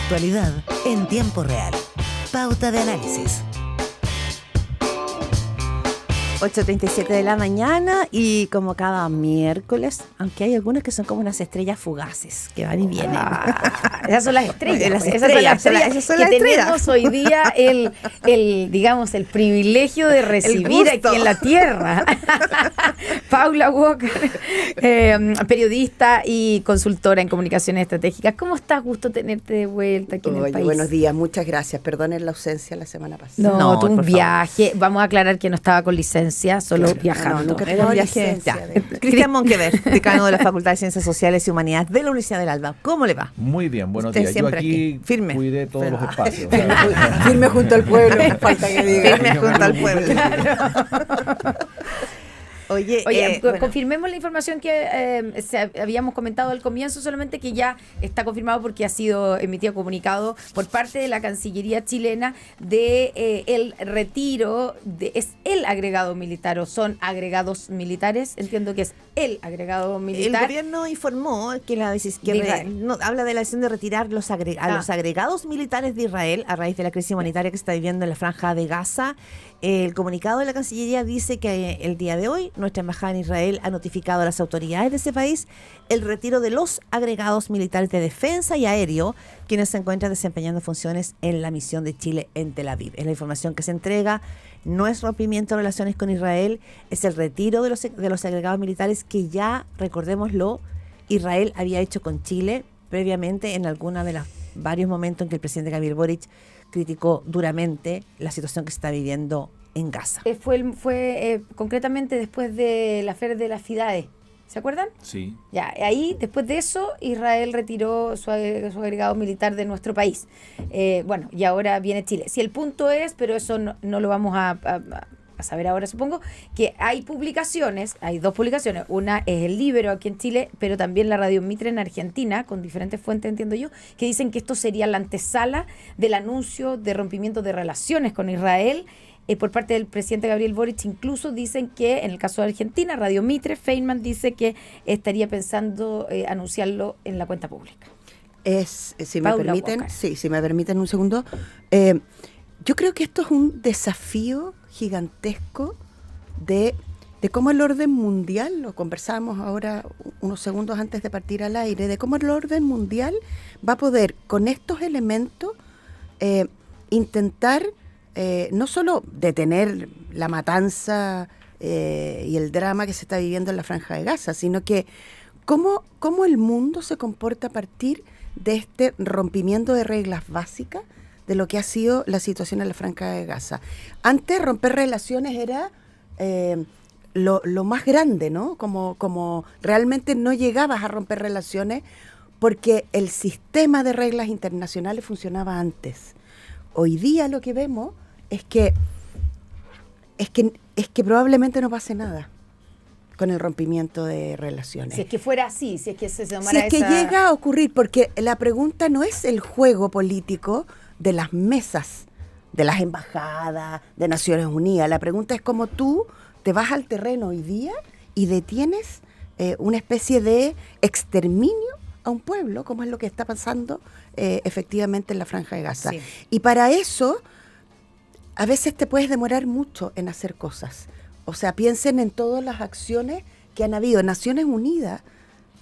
actualidad en tiempo real. Pauta de análisis. 8:37 de la mañana y como cada miércoles, aunque hay algunas que son como unas estrellas fugaces que van y vienen. Esas son las estrellas. Esas son las que estrellas. tenemos hoy día digamos, el privilegio de recibir aquí en la tierra. Paula Walker, periodista y consultora en comunicaciones estratégicas. ¿Cómo estás? Gusto tenerte de vuelta aquí en el país. Buenos días, muchas gracias. Perdonen la ausencia la semana pasada. No, un viaje. Vamos a aclarar que no estaba con licencia, solo viajando. Era un viaje. Cristian Monquever, decano de la Facultad de Ciencias Sociales y Humanidades de la Universidad del Alba. ¿Cómo le va? Muy bien, buenos Usted días. Yo siempre aquí firme. cuidé todos los espacios. Firme junto al pueblo, me falta que diga. Firme junto al pueblo. Oye, bueno. Confirmemos la información que habíamos comentado al comienzo, solamente que ya está confirmado porque ha sido emitido comunicado por parte de la Cancillería chilena de el retiro, ¿es el agregado militar o son agregados militares? Entiendo que es el agregado militar. El gobierno informó que la decisión habla de la decisión de retirar los agregados militares de Israel a raíz de la crisis humanitaria que se está viviendo en la franja de Gaza. El comunicado de la Cancillería dice que el día de hoy nuestra embajada en Israel ha notificado a las autoridades de ese país el retiro de los agregados militares de defensa y aéreo quienes se encuentran desempeñando funciones en la misión de Chile en Tel Aviv. Es la información que se entrega, no es rompimiento de relaciones con Israel, es el retiro de los agregados militares que ya, recordémoslo, Israel había hecho con Chile previamente en alguna de los varios momentos en que el presidente Gabriel Boric criticó duramente la situación que se está viviendo en Gaza. Fue concretamente después de la Fer de la FIDAE, ¿se acuerdan? Sí. Ya, ahí, después de eso, Israel retiró su agregado militar de nuestro país. Bueno, y ahora viene Chile. Si el punto es, pero eso no lo vamos a saber ahora, supongo, que hay publicaciones, hay dos publicaciones. Una es el Libero aquí en Chile, pero también la Radio Mitre en Argentina, con diferentes fuentes, entiendo yo, que dicen que esto sería la antesala del anuncio de rompimiento de relaciones con Israel por parte del presidente Gabriel Boric. Incluso dicen que, en el caso de Argentina, Radio Mitre, Feynman dice que estaría pensando anunciarlo en la cuenta pública. Si me permiten un segundo, yo creo que esto es un desafío gigantesco de cómo el orden mundial, lo conversábamos ahora unos segundos antes de partir al aire, de cómo el orden mundial va a poder con estos elementos intentar no solo detener la matanza y el drama que se está viviendo en la Franja de Gaza, sino que cómo el mundo se comporta a partir de este rompimiento de reglas básicas de lo que ha sido la situación en la Franja de Gaza. Antes romper relaciones era lo más grande, ¿no? Como realmente no llegabas a romper relaciones porque el sistema de reglas internacionales funcionaba antes. Hoy día lo que vemos es que probablemente no pase nada con el rompimiento de relaciones. Si es que fuera así, si es que se tomara que llega a ocurrir, porque la pregunta no es el juego político de las mesas, de las embajadas, de Naciones Unidas. La pregunta es cómo tú te vas al terreno hoy día y detienes una especie de exterminio a un pueblo, como es lo que está pasando efectivamente en la Franja de Gaza. Sí. Y para eso, a veces te puedes demorar mucho en hacer cosas. O sea, piensen en todas las acciones que han habido. Naciones Unidas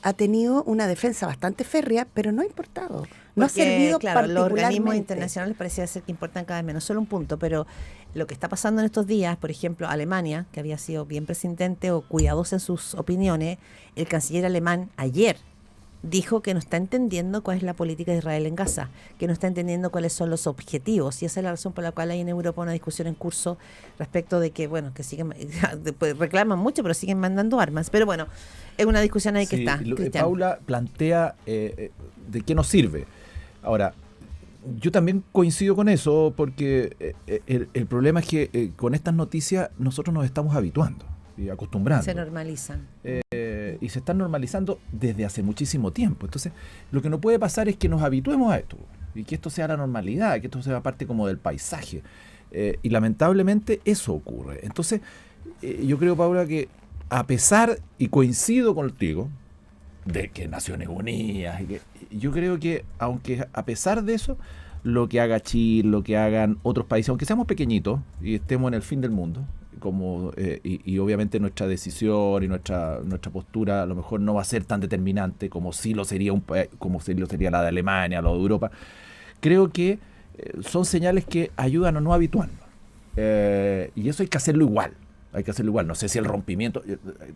ha tenido una defensa bastante férrea, pero no ha importado. No ha servido particularmente. Los organismos internacionales parecía ser que importan cada vez menos. Solo un punto, pero lo que está pasando en estos días, por ejemplo, Alemania, que había sido bien prescindente o cuidadosa en sus opiniones, el canciller alemán ayer dijo que no está entendiendo cuál es la política de Israel en Gaza, que no está entendiendo cuáles son los objetivos, y esa es la razón por la cual hay en Europa una discusión en curso respecto de que, bueno, que siguen, reclaman mucho, pero siguen mandando armas. Pero bueno, es una discusión ahí que está. Paula plantea de qué nos sirve. Ahora, yo también coincido con eso, porque el problema es que con estas noticias nosotros nos estamos habituando y acostumbrando. Se normalizan. Y se están normalizando desde hace muchísimo tiempo. Entonces, lo que no puede pasar es que nos habituemos a esto y que esto sea la normalidad, que esto sea parte como del paisaje. Y lamentablemente eso ocurre. Entonces, yo creo, Paula, que a pesar, y coincido contigo, de que Naciones Unidas. Yo creo que, aunque a pesar de eso, lo que haga Chile, lo que hagan otros países, aunque seamos pequeñitos y estemos en el fin del mundo, y obviamente nuestra decisión y nuestra postura a lo mejor no va a ser tan determinante como sí lo sería la de Alemania, la de Europa, creo que son señales que ayudan a no habituarnos. Y eso hay que hacerlo igual. No sé si el rompimiento...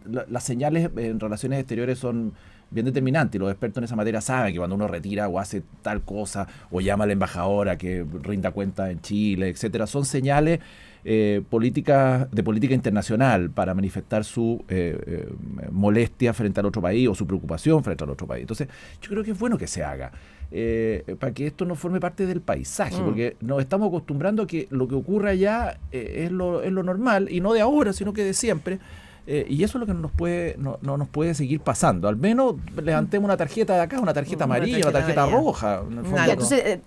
Las señales en relaciones exteriores son bien determinantes, y los expertos en esa materia saben que cuando uno retira o hace tal cosa, o llama a la embajadora que rinda cuenta en Chile, etcétera, son señales de política internacional para manifestar su molestia frente al otro país o su preocupación frente al otro país. Entonces, yo creo que es bueno que se haga. Para que esto no forme parte del paisaje, porque nos estamos acostumbrando a que lo que ocurre allá es lo normal, y no de ahora, sino que de siempre, y eso es lo que no nos puede seguir pasando. Al menos levantemos una tarjeta de acá, una tarjeta amarilla, una tarjeta roja. En el fondo, entonces,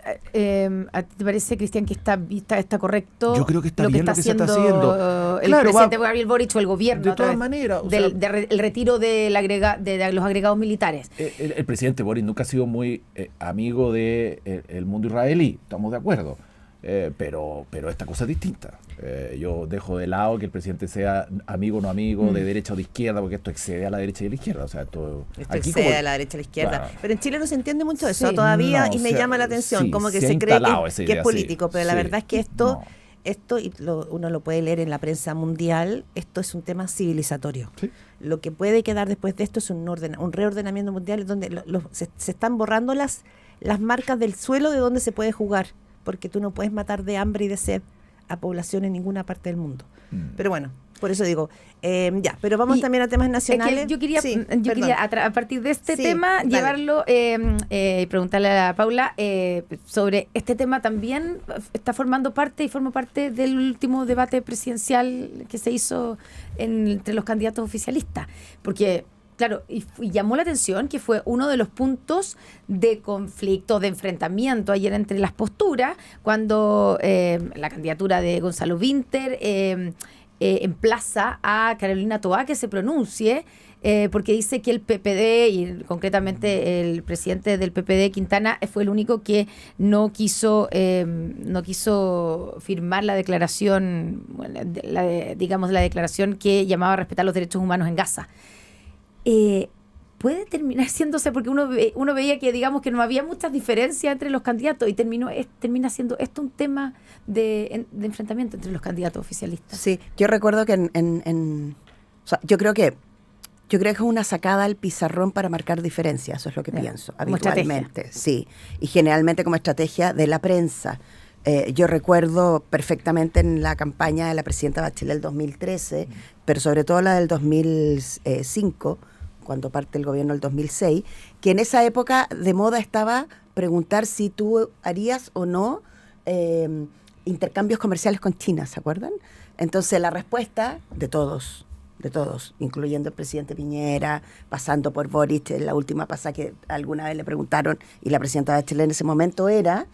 ¿a ti te parece, Cristian, que está correcto? Yo creo que está bien lo que se está haciendo. El presidente Gabriel Boric o el gobierno, de todas maneras, el retiro de los agregados militares. El presidente Boric nunca ha sido muy amigo del mundo israelí, estamos de acuerdo. Pero esta cosa es distinta. Yo dejo de lado que el presidente sea amigo o no amigo, de derecha o de izquierda, porque esto excede a la derecha y a la izquierda. O sea, esto excede a la derecha y a la izquierda. Claro. Pero en Chile no se entiende mucho eso todavía, y me llama la atención, como que se cree que es político, pero la verdad es que esto y uno lo puede leer en la prensa mundial, esto es un tema civilizatorio. Sí. Lo que puede quedar después de esto es un reordenamiento mundial donde se están borrando las marcas del suelo de donde se puede jugar, porque tú no puedes matar de hambre y de sed a población en ninguna parte del mundo. Pero bueno, por eso digo, pero vamos también a temas nacionales. Yo quería a partir de este tema llevarlo, preguntarle a Paula sobre este tema. También está formando parte y forma parte del último debate presidencial que se hizo entre los candidatos oficialistas, porque claro, y llamó la atención que fue uno de los puntos de conflicto, de enfrentamiento ayer entre las posturas, cuando la candidatura de Gonzalo Vinter emplaza a Carolina Toá que se pronuncie, porque dice que el PPD, y concretamente el presidente del PPD, Quintana, fue el único que no quiso firmar la declaración, la declaración que llamaba a respetar los derechos humanos en Gaza. Puede terminar siéndose, porque uno veía que digamos que no había muchas diferencias entre los candidatos, y termina siendo esto un tema de enfrentamiento entre los candidatos oficialistas. Sí, yo recuerdo que o sea, yo creo que es una sacada al pizarrón para marcar diferencias, eso es lo que pienso habitualmente. Sí, y generalmente como estrategia de la prensa. Yo recuerdo perfectamente en la campaña de la presidenta Bachelet del 2013, pero sobre todo la del 2005, cuando parte el gobierno del 2006, que en esa época de moda estaba preguntar si tú harías o no intercambios comerciales con China, ¿se acuerdan? Entonces la respuesta de todos, incluyendo el presidente Piñera, pasando por Boric, la última pasada que alguna vez le preguntaron, y la presidenta Bachelet en ese momento era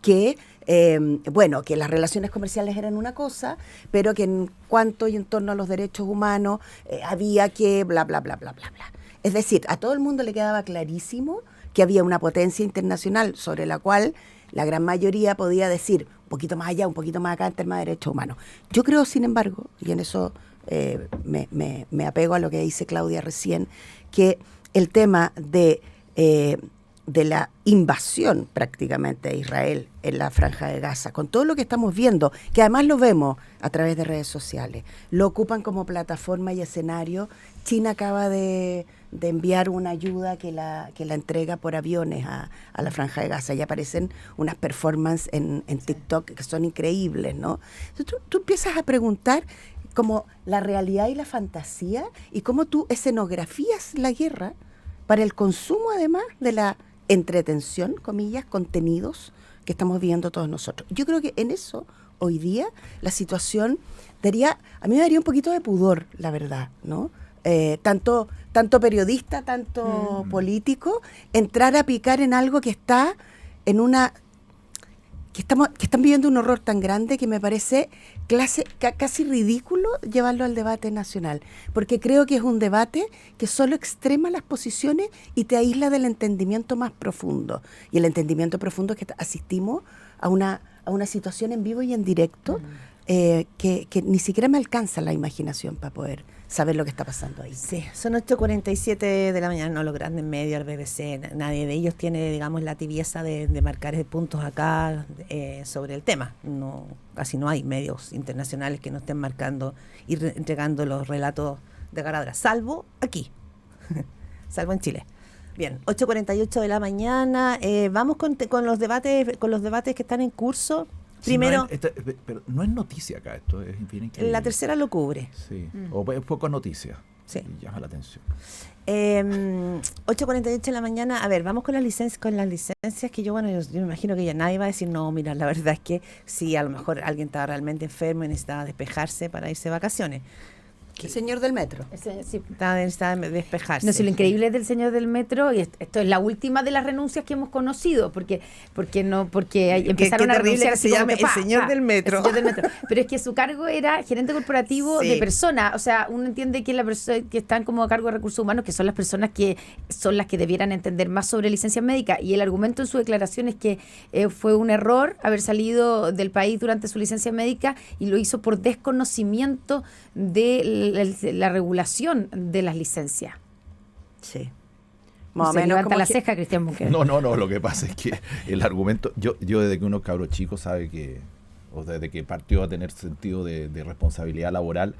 que que las relaciones comerciales eran una cosa, pero que en cuanto y en torno a los derechos humanos había que bla, bla, bla, bla, bla, bla. Es decir, a todo el mundo le quedaba clarísimo que había una potencia internacional sobre la cual la gran mayoría podía decir un poquito más allá, un poquito más acá en temas de derechos humanos. Yo creo, sin embargo, y en eso me apego a lo que dice Claudia recién, que el tema de la invasión prácticamente de Israel en la Franja de Gaza, con todo lo que estamos viendo, que además lo vemos a través de redes sociales, lo ocupan como plataforma y escenario. China acaba de enviar una ayuda que la entrega por aviones a la Franja de Gaza, y aparecen unas performances en TikTok que son increíbles, ¿no? Entonces, tú empiezas a preguntar como la realidad y la fantasía, y cómo tú escenografías la guerra para el consumo, además de la entretención, comillas, contenidos que estamos viendo todos nosotros. Yo creo que en eso, hoy día, la situación a mí me daría un poquito de pudor, la verdad, ¿no? Tanto periodista, tanto político, entrar a picar en algo que está en que están viviendo un horror tan grande que me parece casi ridículo llevarlo al debate nacional, porque creo que es un debate que solo extrema las posiciones y te aísla del entendimiento más profundo. Y el entendimiento profundo es que asistimos a una situación en vivo y en directo que ni siquiera me alcanza la imaginación para poder saber lo que está pasando ahí. Sí, son 8:47 de la mañana, no los grandes medios, el BBC, nadie de ellos tiene, digamos, la tibieza de marcar puntos acá sobre el tema. No, casi no hay medios internacionales que no estén marcando y entregando los relatos de Garadra, salvo aquí, salvo en Chile. Bien, 8:48 de la mañana, vamos con los debates que están en curso. Primero, sí, pero no es noticia acá, esto es increíble. La tercera lo cubre. Sí, o es poco noticia. Sí. Y llama la atención. 8:48 de la mañana. A ver, vamos con las licencias, que yo me imagino que ya nadie va a decir, no, mira, la verdad es que sí, a lo mejor alguien estaba realmente enfermo y necesitaba despejarse para irse de vacaciones. El señor del metro. Sí. Necesitaba despejarse. No sé, lo increíble del señor del metro, y esto es la última de las renuncias que hemos conocido, porque empezaron a renunciar que se llame el señor del metro. El señor del metro. Pero es que su cargo era gerente corporativo de personas, o sea, uno entiende que la persona que están como a cargo de recursos humanos, que son las personas que son las que debieran entender más sobre licencias médicas, y el argumento en su declaración es que fue un error haber salido del país durante su licencia médica y lo hizo por desconocimiento de la regulación de las licencias. Sí. Más o menos levanta la ceja, Cristian Bunker. No, lo que pasa es que el argumento, yo desde que uno cabro chico sabe que, o desde que partió a tener sentido de responsabilidad laboral,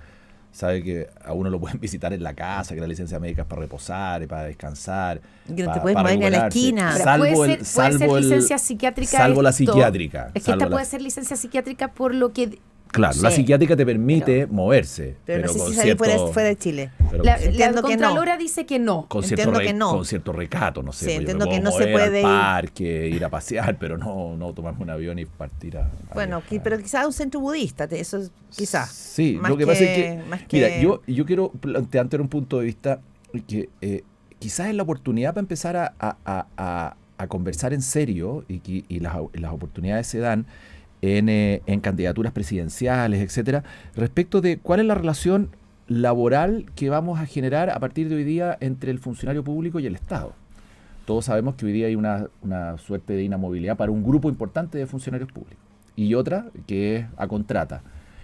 sabe que a uno lo pueden visitar en la casa, que la licencia médica es para reposar, para descansar, que no te puedes mover en la esquina. Puede ser licencia psiquiátrica. Salvo la psiquiátrica. Es que esta puede ser licencia psiquiátrica por lo que... Claro, la psiquiátrica te permite moverse. Pero no sé con si salir cierto, fuera de Chile. La Contralora dice que no. Con cierto recato, no sé. Sí, entiendo que no se puede ir al parque, ir a pasear, pero no tomarme un avión y partir a bueno, pero quizás un centro budista, eso quizás. Sí, lo que pasa es que mira, yo quiero plantearte un punto de vista que quizás es la oportunidad para empezar a conversar en serio y las oportunidades se dan en candidaturas presidenciales, etcétera, respecto de cuál es la relación laboral que vamos a generar a partir de hoy día entre el funcionario público y el Estado. Todos sabemos que hoy día hay una suerte de inamovilidad para un grupo importante de funcionarios públicos, y otra que es a contrata,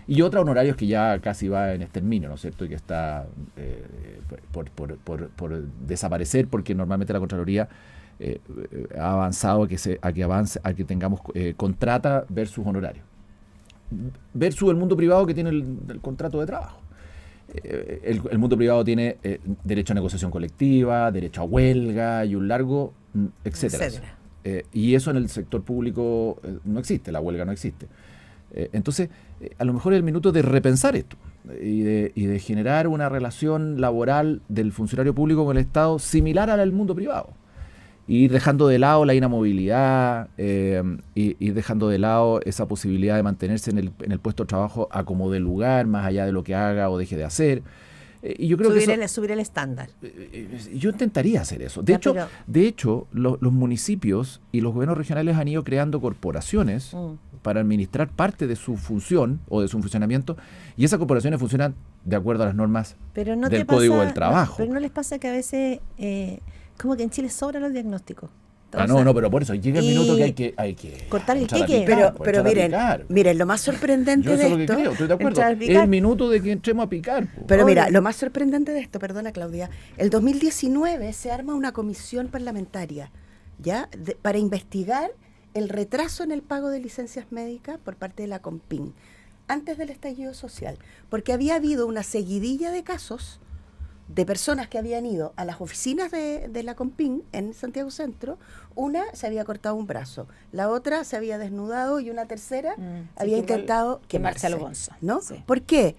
y otra honorarios que ya casi va en exterminio, ¿no es cierto?, y que está por desaparecer, porque normalmente la Contraloría ha avanzado a que tengamos contrata versus honorario, versus el mundo privado que tiene el contrato de trabajo. El mundo privado tiene derecho a negociación colectiva, derecho a huelga y un largo, etcétera. Y eso en el sector público no existe, la huelga no existe. Entonces, a lo mejor es el minuto de repensar esto y de generar una relación laboral del funcionario público con el Estado similar a la del mundo privado. Ir dejando de lado la inamovilidad, ir dejando de lado esa posibilidad de mantenerse en el puesto de trabajo a como de lugar, más allá de lo que haga o deje de hacer. Y yo creo subir el estándar. Yo intentaría hacer eso. De hecho, los municipios y los gobiernos regionales han ido creando corporaciones para administrar parte de su función o de su funcionamiento, y esas corporaciones funcionan de acuerdo a las normas del Código del Trabajo. Pero ¿no les pasa que a veces... como que en Chile sobran los diagnósticos? Pero por eso llega el minuto que hay que cortar el queque. Pero miren, lo más sorprendente yo de eso esto... es lo que creo, estoy de acuerdo. Es el minuto de que entremos a picar. Pero mira, lo más sorprendente de esto, perdona Claudia, el 2019 se arma una comisión parlamentaria, ¿ya? Para investigar el retraso en el pago de licencias médicas por parte de la CONPIN, antes del estallido social, porque había habido una seguidilla de casos de personas que habían ido a las oficinas de la CONPIN en Santiago Centro. Una se había cortado un brazo, la otra se había desnudado y una tercera había intentado quemarse, ¿no? Sí. ¿Por qué?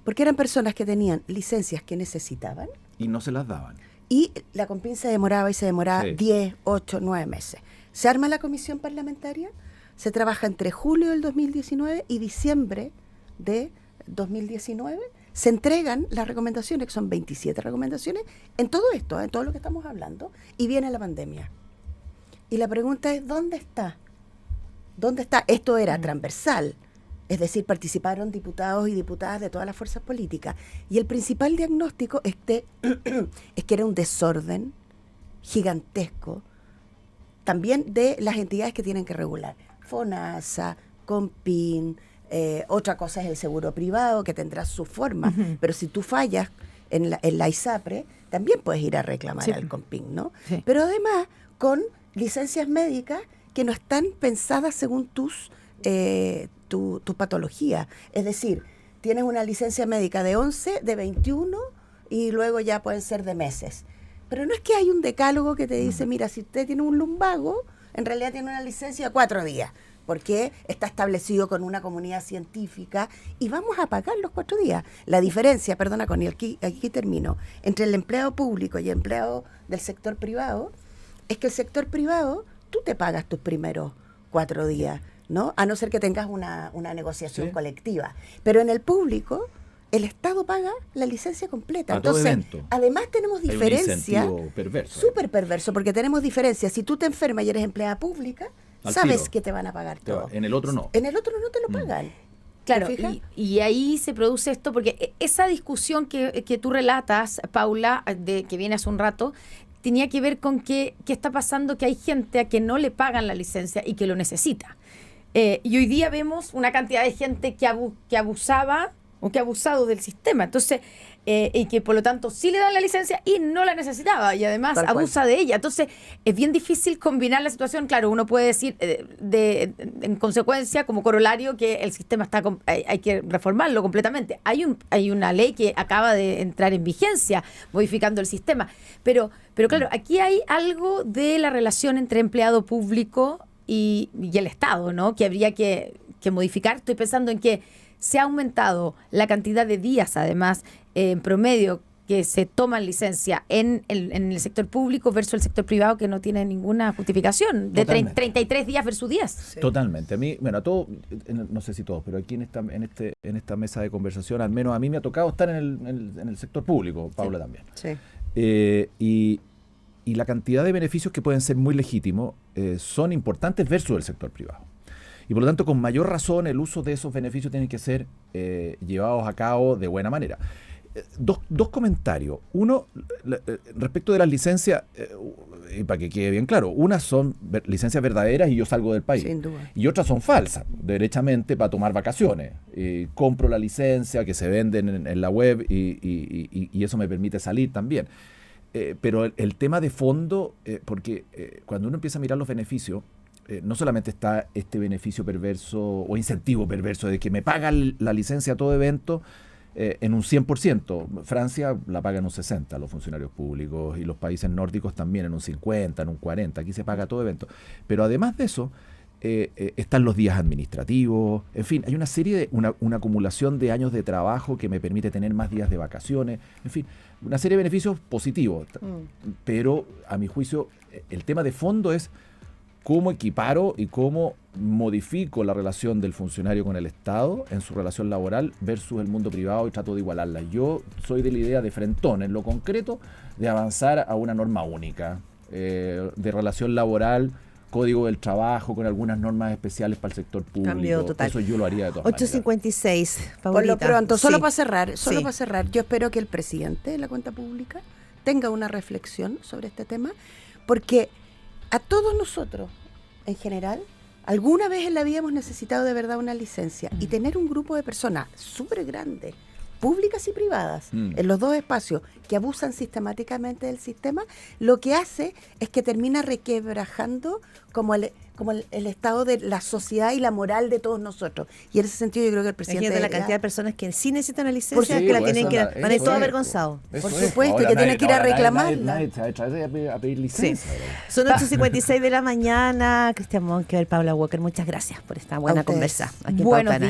Porque eran personas que tenían licencias que necesitaban y no se las daban. Y la CONPIN se demoraba 10, 8, 9 meses. Se arma la comisión parlamentaria, se trabaja entre julio del 2019 y diciembre de 2019. Se entregan las recomendaciones, que son 27 recomendaciones, en todo esto, en todo lo que estamos hablando, y viene la pandemia. Y la pregunta es, ¿dónde está? ¿Dónde está? Esto era transversal. Es decir, participaron diputados y diputadas de todas las fuerzas políticas. Y el principal diagnóstico es que era un desorden gigantesco, también de las entidades que tienen que regular. FONASA, COMPIN, otra cosa es el seguro privado, que tendrá su forma. Pero si tú fallas en la ISAPRE, también puedes ir a reclamar al COMPIN, ¿no? Sí. Pero además, con licencias médicas que no están pensadas según tu patología. Es decir, tienes una licencia médica de 11, de 21 y luego ya pueden ser de meses. Pero no es que hay un decálogo que te dice, mira, si usted tiene un lumbago, en realidad tiene una licencia de 4 días, porque está establecido con una comunidad científica y vamos a pagar los 4 días. La diferencia, perdona, Connie, aquí termino, entre el empleado público y el empleado del sector privado, es que el sector privado, tú te pagas tus primeros 4 días, ¿no? A no ser que tengas una negociación colectiva. Pero en el público, el Estado paga la licencia completa. Entonces, además tenemos diferencia. Súper perverso, porque tenemos diferencia. Si tú te enfermas y eres empleada pública, sabes que te van a pagar todo. En el otro no. En el otro no te lo pagan. Claro, y ahí se produce esto, porque esa discusión que tú relatas, Paula, que viene hace un rato, tenía que ver con qué está pasando, que hay gente a que no le pagan la licencia y que lo necesita. Y hoy día vemos una cantidad de gente que abusaba o que ha abusado del sistema. Entonces, y que por lo tanto sí le dan la licencia y no la necesitaba y además abusa de ella. Entonces, es bien difícil combinar la situación. Claro, uno puede decir en consecuencia, como corolario, que el sistema hay que reformarlo completamente. Hay una ley que acaba de entrar en vigencia modificando el sistema. Pero claro, aquí hay algo de la relación entre empleado público y el Estado, ¿no? Que habría que modificar. Estoy pensando en que se ha aumentado la cantidad de días, además, en promedio, que se toman licencia en el sector público versus el sector privado, que no tiene ninguna justificación, de 33 días versus 10. Sí. Totalmente. A mí, bueno, a todos, no sé si todos, pero aquí en esta mesa de conversación, al menos a mí me ha tocado estar en el sector público, Paula también. Sí. Y la cantidad de beneficios que pueden ser muy legítimos son importantes versus el sector privado. Y por lo tanto, con mayor razón, el uso de esos beneficios tiene que ser llevados a cabo de buena manera. Dos comentarios. Uno, respecto de las licencias, y para que quede bien claro, unas son licencias verdaderas y yo salgo del país. Sin duda. Y otras son falsas, derechamente para tomar vacaciones. Compro la licencia que se venden en la web y eso me permite salir también. Pero el tema de fondo, porque cuando uno empieza a mirar los beneficios, no solamente está este beneficio perverso o incentivo perverso de que me pagan la licencia a todo evento en un 100%. Francia la paga en un 60% los funcionarios públicos y los países nórdicos también en un 50%, en un 40%. Aquí se paga a todo evento. Pero además de eso, están los días administrativos. En fin, hay una serie una acumulación de años de trabajo que me permite tener más días de vacaciones. En fin, una serie de beneficios positivos. Pero, a mi juicio, el tema de fondo es cómo equiparo y cómo modifico la relación del funcionario con el Estado en su relación laboral versus el mundo privado y trato de igualarla. Yo soy de la idea de frentón, en lo concreto, de avanzar a una norma única de relación laboral, código del trabajo, con algunas normas especiales para el sector público. Cambio total. Eso yo lo haría de todas 8:56, Por Paulita. lo pronto, solo Sí. para cerrar, Sí. yo espero que el presidente de la cuenta pública tenga una reflexión sobre este tema, porque a todos nosotros, en general, alguna vez en la vida hemos necesitado de verdad una licencia y tener un grupo de personas súper grande, públicas y privadas, en los dos espacios, que abusan sistemáticamente del sistema, lo que hace es que termina requebrajando como el estado de la sociedad y la moral de todos nosotros. Y en ese sentido yo creo que el presidente... Imagínate la cantidad de personas que sí necesitan una licencia, que la tienen que... Van a ir todos avergonzados. Por supuesto, que tienen que ir a reclamarla. Nadie se va a traer a pedir licencia. Son 8:56 de la mañana. Cristian Monkever, Paula Walker, muchas gracias por esta buena ustedes. conversa aquí en Buenos Pauta Análisis.